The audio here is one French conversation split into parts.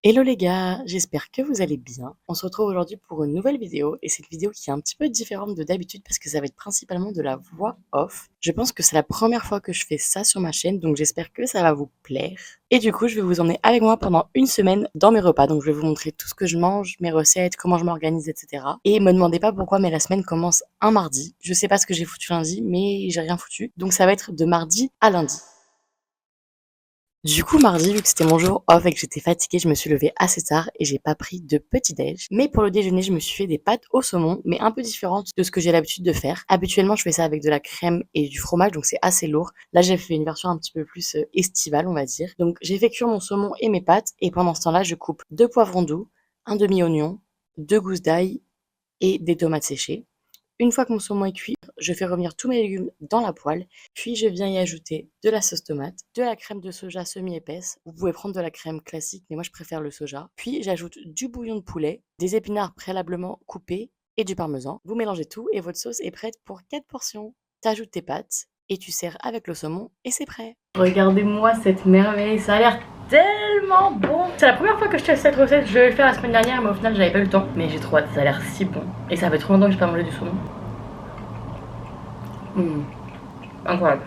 Hello les gars, j'espère que vous allez bien. On se retrouve aujourd'hui pour une nouvelle vidéo et c'est une vidéo qui est un petit peu différente de d'habitude parce que ça va être principalement de la voix off. Je pense que c'est la première fois que je fais ça sur ma chaîne donc j'espère que ça va vous plaire. Et du coup, je vais vous emmener avec moi pendant une semaine dans mes repas. Donc je vais vous montrer tout ce que je mange, mes recettes, comment je m'organise, etc. Et me demandez pas pourquoi, mais la semaine commence un mardi. Je sais pas ce que j'ai foutu lundi, mais j'ai rien foutu. Donc ça va être de mardi à lundi. Du coup, mardi, vu que c'était mon jour off et que j'étais fatiguée, je me suis levée assez tard et j'ai pas pris de petit-déj. Mais pour le déjeuner, je me suis fait des pâtes au saumon, mais un peu différentes de ce que j'ai l'habitude de faire. Habituellement, je fais ça avec de la crème et du fromage, donc c'est assez lourd. Là, j'ai fait une version un petit peu plus estivale, on va dire. Donc, j'ai fait cuire mon saumon et mes pâtes et pendant ce temps-là, je coupe 2 poivrons doux, un demi-oignon, 2 gousses d'ail et des tomates séchées. Une fois que mon saumon est cuit, je fais revenir tous mes légumes dans la poêle, puis je viens y ajouter de la sauce tomate, de la crème de soja semi-épaisse. Vous pouvez prendre de la crème classique, mais moi je préfère le soja. Puis j'ajoute du bouillon de poulet, des épinards préalablement coupés et du parmesan. Vous mélangez tout et votre sauce est prête pour 4 portions. T'ajoutes tes pâtes et tu sers avec le saumon et c'est prêt. Regardez-moi cette merveille, ça a l'air tellement bon. C'est la première fois que je teste cette recette, je devais le faire la semaine dernière mais au final j'avais pas eu le temps. Mais j'ai trop hâte, ça a l'air si bon. Et ça fait trop longtemps que j'ai pas mangé du saumon. Incroyable.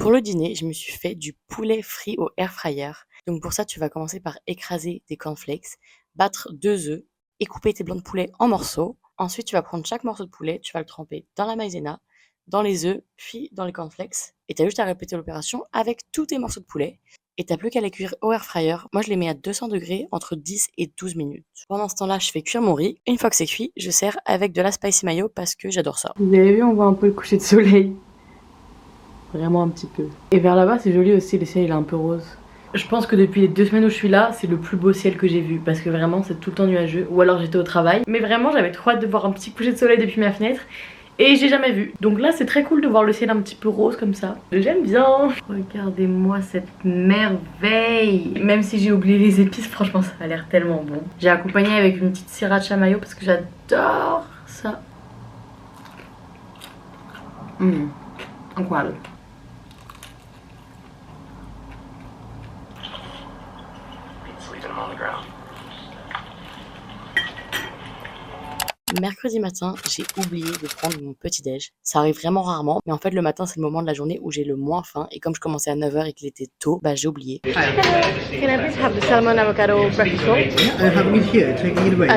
Pour le dîner, je me suis fait du poulet frit au air fryer. Donc pour ça, tu vas commencer par écraser tes cornflakes, battre 2 œufs et couper tes blancs de poulet en morceaux. Ensuite, tu vas prendre chaque morceau de poulet, tu vas le tremper dans la maïzena, dans les œufs, puis dans les cornflakes. Et tu as juste à répéter l'opération avec tous tes morceaux de poulet. Et t'as plus qu'à les cuire au air fryer. Moi, je les mets à 200 degrés entre 10 et 12 minutes. Pendant ce temps-là, je fais cuire mon riz. Une fois que c'est cuit, je sers avec de la spicy mayo parce que j'adore ça. Vous avez vu, on voit un peu le coucher de soleil. Vraiment un petit peu. Et vers là-bas, c'est joli aussi, le ciel il est un peu rose. Je pense que depuis les 2 semaines où je suis là, c'est le plus beau ciel que j'ai vu. Parce que vraiment, c'est tout le temps nuageux. Ou alors j'étais au travail. Mais vraiment, j'avais trop hâte de voir un petit coucher de soleil depuis ma fenêtre. Et j'ai jamais vu. Donc là, c'est très cool de voir le ciel un petit peu rose comme ça. J'aime bien. Regardez-moi cette merveille. Même si j'ai oublié les épices, franchement, ça a l'air tellement bon. J'ai accompagné avec une petite sriracha mayo parce que j'adore ça. Incroyable. Mercredi matin, j'ai oublié de prendre mon petit-déj. Ça arrive vraiment rarement, mais en fait le matin c'est le moment de la journée où j'ai le moins faim et comme je commençais à 9 h et qu'il était tôt, bah j'ai oublié. Can I please have the salmon avocado breakfast roll?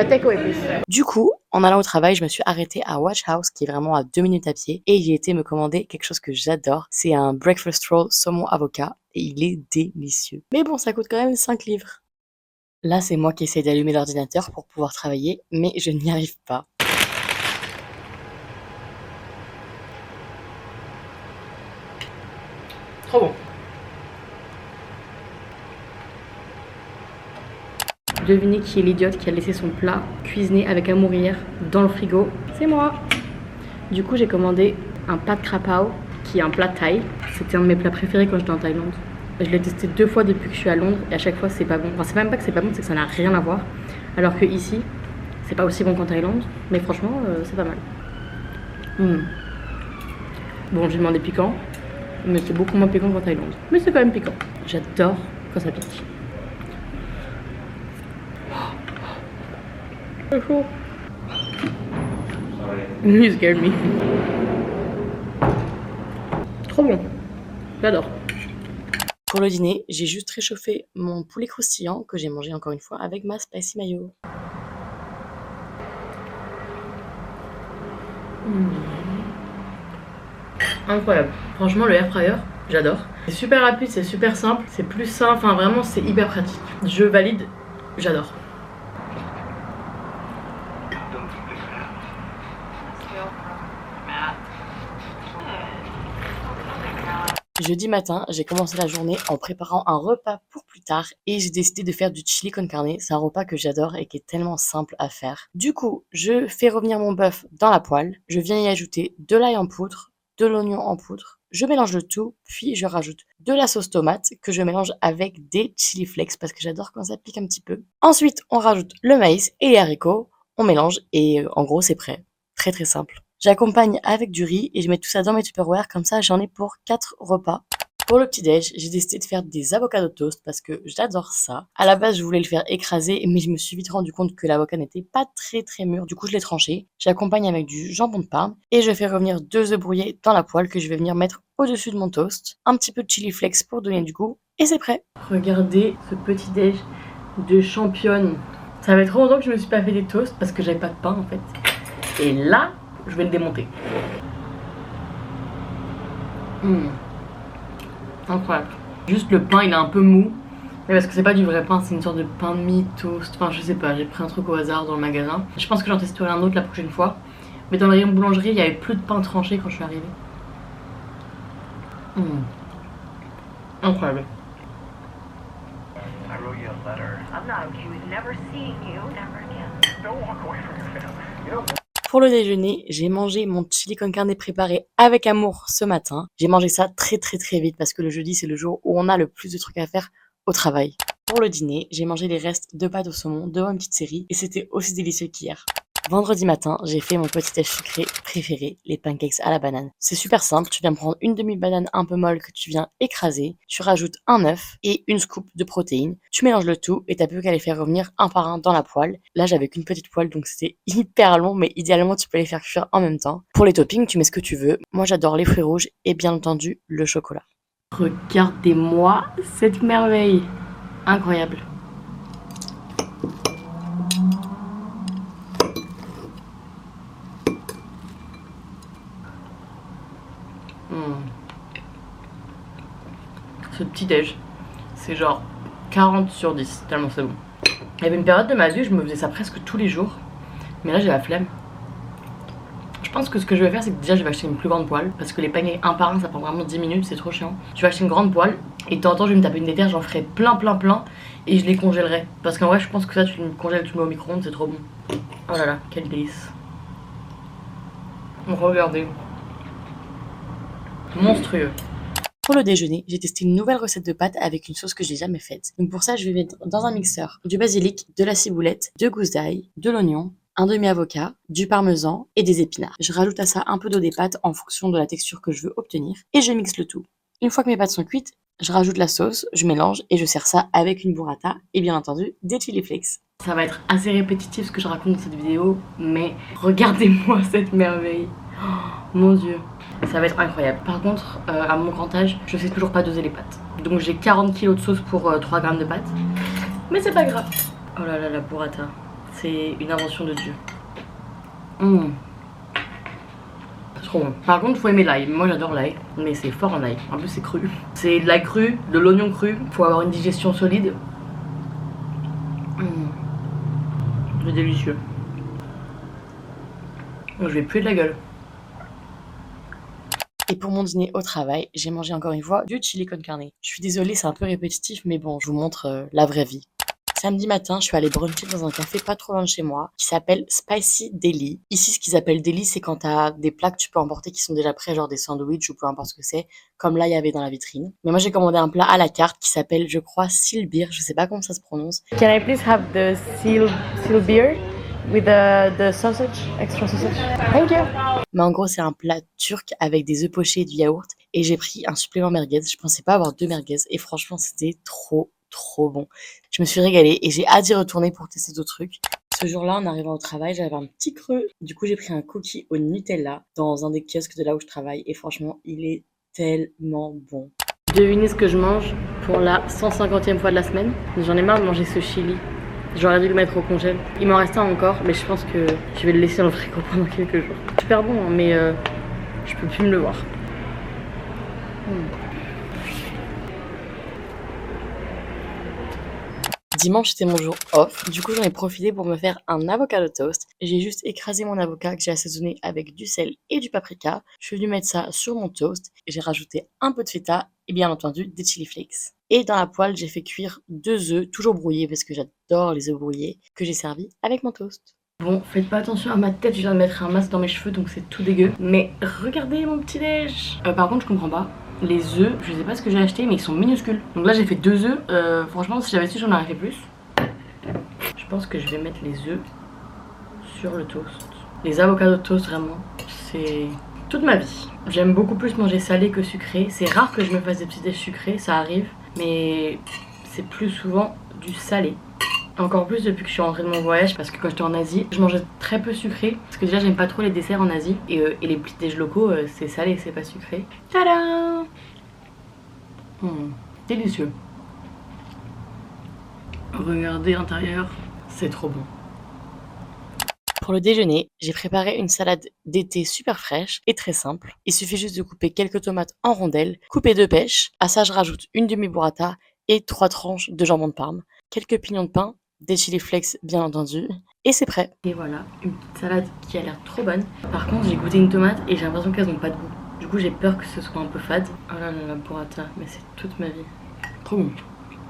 Take away please. Du coup, en allant au travail, je me suis arrêtée à Watch House qui est vraiment à 2 minutes à pied et j'ai été me commander quelque chose que j'adore. C'est un breakfast roll saumon avocat et il est délicieux. Mais bon, ça coûte quand même 5 livres. Là, c'est moi qui essaie d'allumer l'ordinateur pour pouvoir travailler, mais je n'y arrive pas. Trop bon. Devinez qui est l'idiote qui a laissé son plat cuisiné avec amour hier dans le frigo. C'est moi. Du coup, j'ai commandé un pad krapao, qui est un plat thaï. C'était un de mes plats préférés quand j'étais en Thaïlande. Je l'ai testé 2 fois depuis que je suis à Londres et à chaque fois c'est pas bon. Enfin, c'est même pas que c'est pas bon, c'est que ça n'a rien à voir. Alors que ici, c'est pas aussi bon qu'en Thaïlande, mais franchement, c'est pas mal. Bon, j'ai demandé piquant, mais c'est beaucoup moins piquant qu'en Thaïlande. Mais c'est quand même piquant. J'adore quand ça pique. C'est chaud. You scared me. Trop bon. J'adore. Pour le dîner, j'ai juste réchauffé mon poulet croustillant que j'ai mangé encore une fois avec ma spicy mayo. Incroyable. Franchement, le air fryer, j'adore. C'est super rapide, c'est super simple, c'est plus sain, enfin vraiment c'est hyper pratique. Je valide, j'adore. Jeudi matin, j'ai commencé la journée en préparant un repas pour plus tard et j'ai décidé de faire du chili con carne. C'est un repas que j'adore et qui est tellement simple à faire. Du coup, je fais revenir mon bœuf dans la poêle, je viens y ajouter de l'ail en poudre, de l'oignon en poudre, je mélange le tout, puis je rajoute de la sauce tomate que je mélange avec des chili flakes parce que j'adore quand ça pique un petit peu. Ensuite, on rajoute le maïs et les haricots, on mélange et en gros c'est prêt. Très très simple. J'accompagne avec du riz et je mets tout ça dans mes Tupperware, comme ça j'en ai pour 4 repas. Pour le petit-déj, j'ai décidé de faire des avocats toast parce que j'adore ça. À la base, je voulais le faire écraser, mais je me suis vite rendu compte que l'avocat n'était pas très mûr. Du coup, je l'ai tranché. J'accompagne avec du jambon de Parme et je fais revenir 2 œufs brouillés dans la poêle que je vais venir mettre au-dessus de mon toast. Un petit peu de chili flakes pour donner du goût et c'est prêt. Regardez ce petit-déj de championne. Ça fait trop longtemps que je me suis pas fait des toasts parce que j'avais pas de pain en fait. Et là, je vais le démonter. Incroyable. Juste le pain il est un peu mou. Mais parce que c'est pas du vrai pain, c'est une sorte de pain de mie toast. Enfin je sais pas, j'ai pris un truc au hasard dans le magasin. Je pense que j'en testerai un autre la prochaine fois. Mais dans le rayon boulangerie, il y avait plus de pain tranché quand je suis arrivée. Incroyable. Pour le déjeuner, j'ai mangé mon chili con carne préparé avec amour ce matin. J'ai mangé ça très vite parce que le jeudi c'est le jour où on a le plus de trucs à faire au travail. Pour le dîner, j'ai mangé les restes de pâtes au saumon devant une petite série et c'était aussi délicieux qu'hier. Vendredi matin, j'ai fait mon petit déj sucré préféré, les pancakes à la banane. C'est super simple, tu viens prendre une demi-banane un peu molle que tu viens écraser, tu rajoutes un œuf et une scoop de protéines, tu mélanges le tout et t'as plus qu'à les faire revenir un par un dans la poêle. Là j'avais qu'une petite poêle donc c'était hyper long mais idéalement tu peux les faire cuire en même temps. Pour les toppings, tu mets ce que tu veux. Moi j'adore les fruits rouges et bien entendu le chocolat. Regardez-moi cette merveille, incroyable. Ce petit déj, c'est genre 40 sur 10, tellement c'est bon. Il y avait une période de ma vie où je me faisais ça presque tous les jours, mais là j'ai la flemme. Je pense que ce que je vais faire, c'est que déjà je vais acheter une plus grande poêle, parce que les pancakes un par un ça prend vraiment 10 minutes, c'est trop chiant. Je vais acheter une grande poêle, et de temps en temps je vais me taper une déterre, j'en ferai plein, et je les congèlerai. Parce qu'en vrai je pense que ça tu le congèles, tu le mets au micro-ondes, c'est trop bon. Oh là là, quel délice. Regardez. Monstrueux. Pour le déjeuner, j'ai testé une nouvelle recette de pâtes avec une sauce que j'ai jamais faite. Donc pour ça, je vais mettre dans un mixeur du basilic, de la ciboulette, 2 gousses d'ail, de l'oignon, un demi-avocat, du parmesan et des épinards. Je rajoute à ça un peu d'eau des pâtes en fonction de la texture que je veux obtenir et je mixe le tout. Une fois que mes pâtes sont cuites, je rajoute la sauce, je mélange et je sers ça avec une burrata et bien entendu des chili flakes. Ça va être assez répétitif ce que je raconte dans cette vidéo, mais regardez-moi cette merveille. Oh, mon dieu. Ça va être incroyable. Par contre, à mon grand âge, je sais toujours pas doser les pâtes. Donc j'ai 40 kg de sauce pour 3 grammes de pâtes. Mais c'est pas grave. Oh là là, la burrata. C'est une invention de Dieu. C'est trop bon. Par contre, faut aimer l'ail. Moi j'adore l'ail. Mais c'est fort en ail. En plus c'est cru. C'est de l'ail cru, de l'oignon cru. Faut avoir une digestion solide. C'est délicieux. Je vais puer de la gueule. Et pour mon dîner au travail, j'ai mangé encore une fois du chili con carne. Je suis désolée, c'est un peu répétitif, mais bon, je vous montre la vraie vie. Samedi matin, je suis allée bruncher dans un café pas trop loin de chez moi, qui s'appelle Spicy Deli. Ici, ce qu'ils appellent deli, c'est quand t'as des plats que tu peux emporter qui sont déjà prêts, genre des sandwichs ou peu importe ce que c'est, comme là, il y avait dans la vitrine. Mais moi, j'ai commandé un plat à la carte qui s'appelle, je crois, seal beer, je sais pas comment ça se prononce. Can I please have the seal beer? With the sausage, extra sausage. Thank you. Mais en gros, c'est un plat turc avec des œufs pochés et du yaourt. Et j'ai pris un supplément merguez. Je pensais pas avoir 2 merguez. Et franchement, c'était trop bon. Je me suis régalée et j'ai hâte d'y retourner pour tester d'autres trucs. Ce jour-là, en arrivant au travail, j'avais un petit creux. Du coup, j'ai pris un cookie au Nutella dans un des kiosques de là où je travaille. Et franchement, il est tellement bon. Devinez ce que je mange pour la 150e fois de la semaine. J'en ai marre de manger ce chili. J'aurais dû le mettre au congèle. Il m'en reste un encore, mais je pense que je vais le laisser dans le frigo pendant quelques jours. Super bon, hein, mais je peux plus me le voir. Dimanche, c'était mon jour off. Du coup, j'en ai profité pour me faire un avocado toast. J'ai juste écrasé mon avocat que j'ai assaisonné avec du sel et du paprika. Je suis venue mettre ça sur mon toast. J'ai rajouté un peu de feta et bien entendu des chili flakes. Et dans la poêle, j'ai fait cuire 2 œufs, toujours brouillés parce que j'adore les œufs brouillés, que j'ai servi avec mon toast. Bon, faites pas attention à ma tête, je viens de mettre un masque dans mes cheveux donc c'est tout dégueu. Mais regardez mon petit déj. Par contre, je comprends pas. Les œufs, je sais pas ce que j'ai acheté mais ils sont minuscules. Donc là j'ai fait 2 œufs. Franchement si j'avais su j'en aurais fait plus. Je pense que je vais mettre les œufs sur le toast. Les avocats de toast vraiment, c'est toute ma vie. J'aime beaucoup plus manger salé que sucré. C'est rare que je me fasse des petits déj sucrés, ça arrive, mais c'est plus souvent du salé. Encore plus depuis que je suis rentrée de mon voyage, parce que quand j'étais en Asie, je mangeais très peu sucré. Parce que déjà j'aime pas trop les desserts en Asie. Et les petits déj locaux, c'est salé, c'est pas sucré. Tadam! Délicieux. Regardez l'intérieur, c'est trop bon. Pour le déjeuner, j'ai préparé une salade d'été super fraîche et très simple. Il suffit juste de couper quelques tomates en rondelles, couper 2 pêches. À ça, je rajoute une demi-burrata et 3 tranches de jambon de Parme, quelques pignons de pain, des chili flakes bien entendu, et c'est prêt. Et voilà, une petite salade qui a l'air trop bonne. Par contre, j'ai goûté une tomate et j'ai l'impression qu'elles n'ont pas de goût. Du coup, j'ai peur que ce soit un peu fade. Oh là là, la burrata, mais c'est toute ma vie. Trop bon.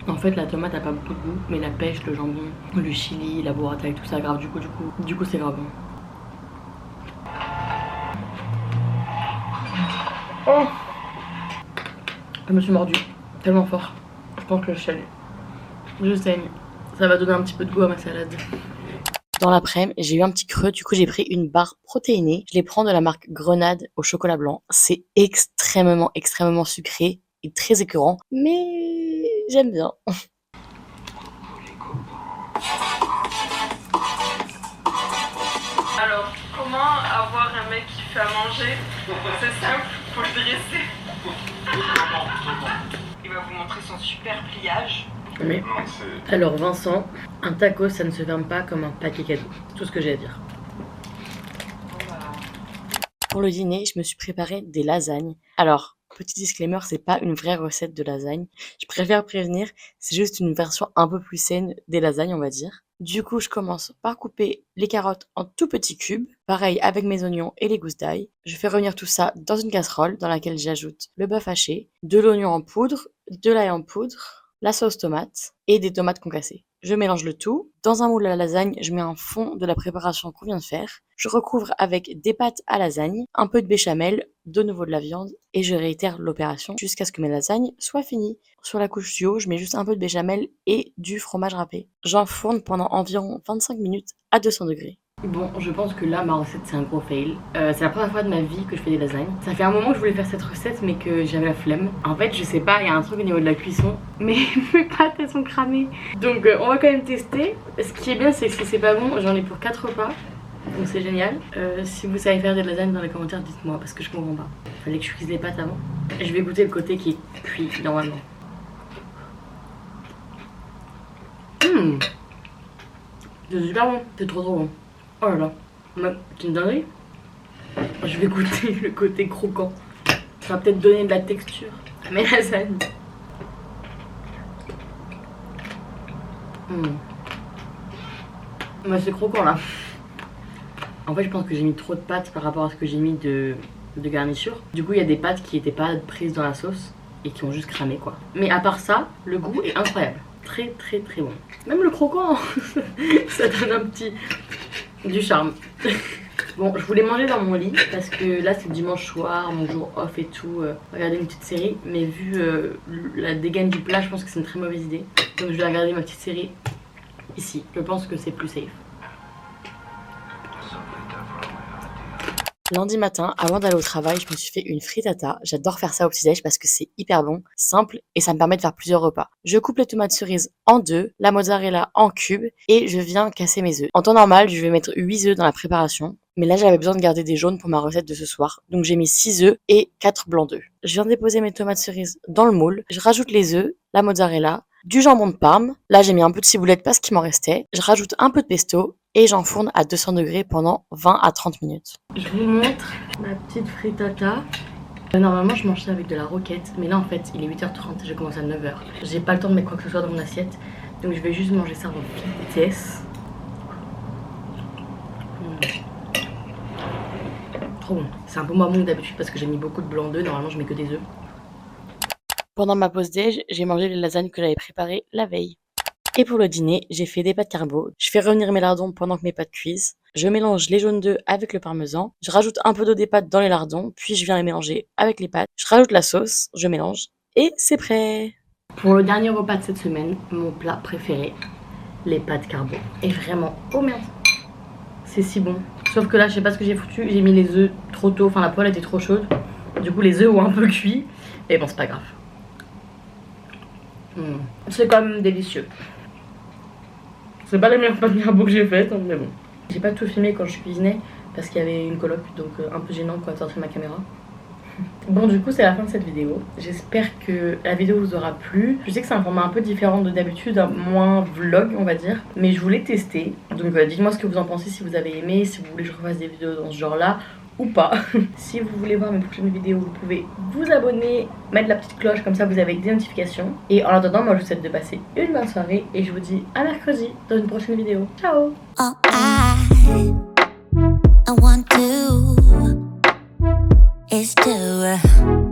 En fait, la tomate a pas beaucoup de goût, mais la pêche, le jambon, le chili, la burrata et tout ça, grave. Du coup, c'est grave bon. Oh, je me suis mordue tellement fort. Je pense que je saigne. Je saigne. Ça va donner un petit peu de goût à ma salade. Dans l'après-midi, j'ai eu un petit creux, du coup j'ai pris une barre protéinée. Je les prends de la marque Grenade au chocolat blanc. C'est extrêmement sucré et très écœurant, mais j'aime bien. Alors, comment avoir un mec qui fait à manger? C'est simple, faut le dresser. Il va vous montrer son super pliage. Mais, alors Vincent, un taco ça ne se ferme pas comme un paquet cadeau. C'est tout ce que j'ai à dire. Pour le dîner, je me suis préparé des lasagnes. Alors, petit disclaimer, c'est pas une vraie recette de lasagne. Je préfère prévenir, c'est juste une version un peu plus saine des lasagnes, on va dire. Du coup, je commence par couper les carottes en tout petits cubes. Pareil avec mes oignons et les gousses d'ail. Je fais revenir tout ça dans une casserole dans laquelle j'ajoute le bœuf haché, de l'oignon en poudre, de l'ail en poudre, la sauce tomate et des tomates concassées. Je mélange le tout. Dans un moule à lasagne, je mets un fond de la préparation qu'on vient de faire. Je recouvre avec des pâtes à lasagne, un peu de béchamel, de nouveau de la viande et je réitère l'opération jusqu'à ce que mes lasagnes soient finies. Sur la couche du haut, je mets juste un peu de béchamel et du fromage râpé. J'enfourne pendant environ 25 minutes à 200 degrés. Bon, je pense que là, ma recette, c'est un gros fail. C'est la première fois de ma vie que je fais des lasagnes. Ça fait un moment que je voulais faire cette recette, mais que j'avais la flemme. En fait, je sais pas, il y a un truc au niveau de la cuisson, mais mes pâtes, elles sont cramées. Donc, on va quand même tester. Ce qui est bien, c'est que si c'est pas bon, j'en ai pour 4 repas. Donc, c'est génial. Si vous savez faire des lasagnes dans les commentaires, dites-moi, parce que je comprends pas. Fallait que je cuise les pâtes avant. Je vais goûter le côté qui est cuit, normalement. C'est super bon. C'est trop bon. Oh là là, c'est une dinguerie. Je vais goûter le côté croquant. Ça va peut-être donner de la texture à mes lasagnes. Mais c'est croquant là. En fait, je pense que j'ai mis trop de pâtes par rapport à ce que j'ai mis de garniture. Du coup, il y a des pâtes qui n'étaient pas prises dans la sauce et qui ont juste cramé quoi. Mais à part ça, le goût est incroyable. Très bon. Même le croquant, ça donne un petit... du charme. Bon, je voulais manger dans mon lit parce que là c'est dimanche soir, mon jour off et tout, regarder une petite série. Mais vu la dégaine du plat, je pense que c'est une très mauvaise idée. Donc je vais regarder ma petite série ici. Je pense que c'est plus safe. Lundi matin, avant d'aller au travail, je me suis fait une frittata. J'adore faire ça au petit-déj parce que c'est hyper bon, simple et ça me permet de faire plusieurs repas. Je coupe les tomates cerises en 2, la mozzarella en cubes et je viens casser mes œufs. En temps normal, je vais mettre 8 œufs dans la préparation. Mais là, j'avais besoin de garder des jaunes pour ma recette de ce soir. Donc j'ai mis 6 œufs et 4 blancs d'œufs. Je viens déposer mes tomates cerises dans le moule. Je rajoute les œufs, la mozzarella, du jambon de Parme. Là, j'ai mis un peu de ciboulette parce qu'il m'en restait. Je rajoute un peu de pesto et j'enfourne à 200 degrés pendant 20 à 30 minutes. Je vous montre ma petite frittata. Normalement, je mange ça avec de la roquette, mais là en fait, il est 8h30, je commence à 9h. J'ai pas le temps de mettre quoi que ce soit dans mon assiette, donc je vais juste manger ça en vitesse. Trop bon. C'est un peu moins bon que d'habitude parce que j'ai mis beaucoup de blanc d'œufs, normalement je mets que des œufs. Pendant ma pause déj, j'ai mangé les lasagnes que j'avais préparées la veille. Et pour le dîner, j'ai fait des pâtes carbo. Je fais revenir mes lardons pendant que mes pâtes cuisent. Je mélange les jaunes d'œufs avec le parmesan. Je rajoute un peu d'eau des pâtes dans les lardons, puis je viens les mélanger avec les pâtes. Je rajoute la sauce, je mélange et c'est prêt. Pour le dernier repas de cette semaine, mon plat préféré, les pâtes carbo. Et vraiment, oh merde, c'est si bon. Sauf que là, je sais pas ce que j'ai foutu, j'ai mis les œufs trop tôt, enfin la poêle était trop chaude. Du coup, les œufs ont un peu cuit. Et bon, c'est pas grave. C'est quand même délicieux. C'est pas les meilleures pâtes mirabeau que j'ai faites, hein, mais bon. J'ai pas tout filmé quand je cuisinais parce qu'il y avait une coloc, donc un peu gênant quand je sortais ma caméra. Bon, du coup, c'est la fin de cette vidéo. J'espère que la vidéo vous aura plu. Je sais que c'est un format un peu différent de d'habitude, moins vlog, on va dire. Mais je voulais tester. Donc, dites-moi ce que vous en pensez, si vous avez aimé, si vous voulez que je refasse des vidéos dans ce genre-là ou pas. Si vous voulez voir mes prochaines vidéos, vous pouvez vous abonner, mettre la petite cloche, comme ça vous avez des notifications. Et en attendant, moi je vous souhaite de passer une bonne soirée et je vous dis à mercredi dans une prochaine vidéo. Ciao! I want to is to